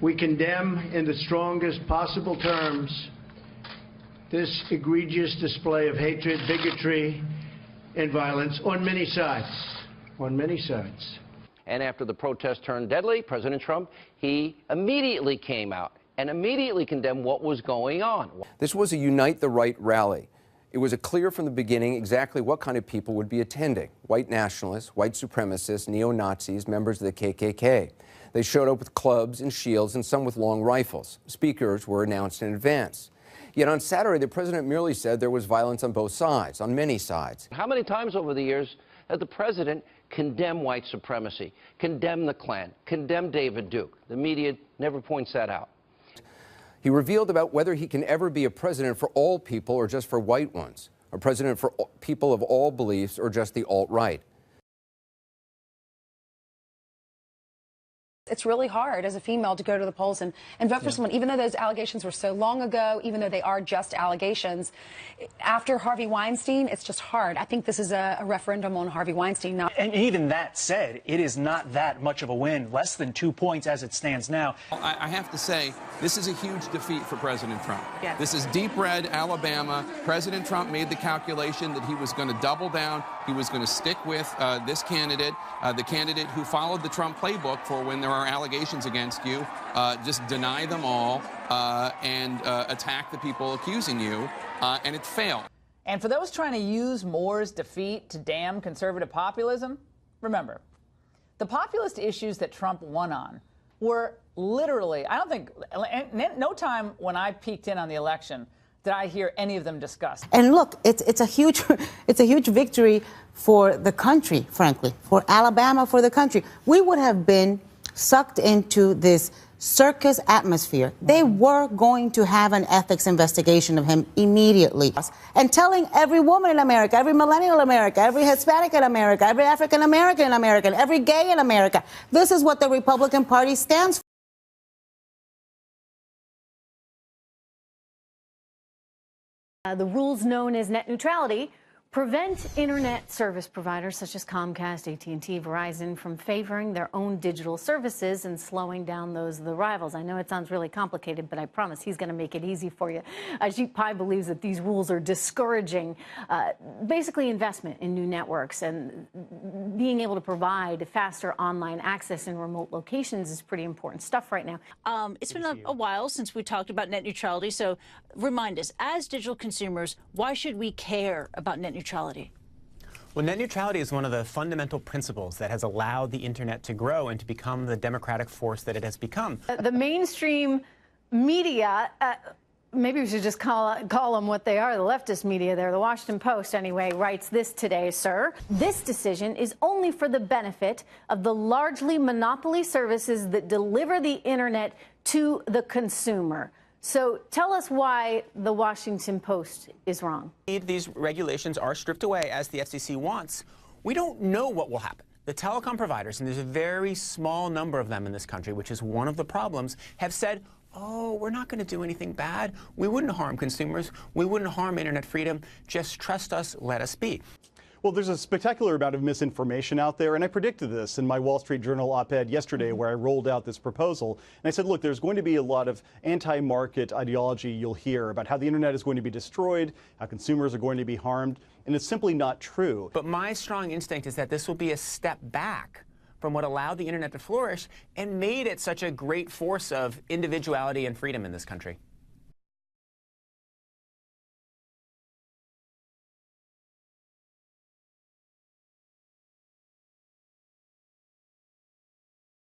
We condemn in the strongest possible terms this egregious display of hatred, bigotry, and violence on many sides. On many sides. And after the protest turned deadly, President Trump, he immediately came out and immediately condemned what was going on. This was a Unite the Right rally. It was clear from the beginning exactly what kind of people would be attending: white nationalists, white supremacists, neo-Nazis, members of the KKK. They showed up with clubs and shields and some with long rifles. Speakers were announced in advance. Yet on Saturday, the president merely said there was violence on both sides, on many sides. How many times over the years has the president condemned white supremacy, condemned the Klan, condemned David Duke? The media never points that out. He revealed about whether he can ever be a president for all people or just for white ones, a president for people of all beliefs or just the alt-right. It's really hard as a female to go to the polls and vote for someone, even though those allegations were so long ago, even though they are just allegations. After Harvey Weinstein, it's just hard. I think this is a referendum on Harvey Weinstein. And even that said, it is not that much of a win, less than 2 points as it stands now. I have to say, this is a huge defeat for President Trump. Yes. This is deep red Alabama. President Trump made the calculation that he was going to double down. He was going to stick with this candidate, the candidate who followed the Trump playbook for when there are allegations against you, just deny them all and attack the people accusing you, and it failed. And for those trying to use Moore's defeat to damn conservative populism, remember, the populist issues that Trump won on were literally, I don't think, no time when I peeked in on the election did I hear any of them discussed. And look, it's a huge victory for the country, frankly, for Alabama, for the country. We would have been sucked into this circus atmosphere. They were going to have an ethics investigation of him immediately. And telling every woman in America, every millennial in America, every Hispanic in America, every African American in America, every gay in America, this is what the Republican Party stands for. The rules known as net neutrality prevent internet service providers such as Comcast, AT&T, Verizon from favoring their own digital services and slowing down those of the rivals. I know it sounds really complicated, but I promise he's going to make it easy for you. Ajit Pai believes that these rules are discouraging basically investment in new networks, and being able to provide faster online access in remote locations is pretty important stuff right now. It's been a while since we talked about net neutrality, so remind us, as digital consumers, why should we care about net neutrality? Well, net neutrality is one of the fundamental principles that has allowed the internet to grow and to become the democratic force that it has become. The mainstream media, maybe we should just call them what they are, the leftist media there. The Washington Post, anyway, writes this today, sir. This decision is only for the benefit of the largely monopoly services that deliver the internet to the consumer. So tell us why the Washington Post is wrong. These regulations are stripped away, as the FCC wants. We don't know what will happen. The telecom providers, and there's a very small number of them in this country, which is one of the problems, have said, oh, we're not going to do anything bad. We wouldn't harm consumers. We wouldn't harm internet freedom. Just trust us. Let us be. Well, there's a spectacular amount of misinformation out there, and I predicted this in my Wall Street Journal op-ed yesterday where I rolled out this proposal. And I said, look, there's going to be a lot of anti-market ideology you'll hear about how the internet is going to be destroyed, how consumers are going to be harmed, and it's simply not true. But my strong instinct is that this will be a step back from what allowed the internet to flourish and made it such a great force of individuality and freedom in this country.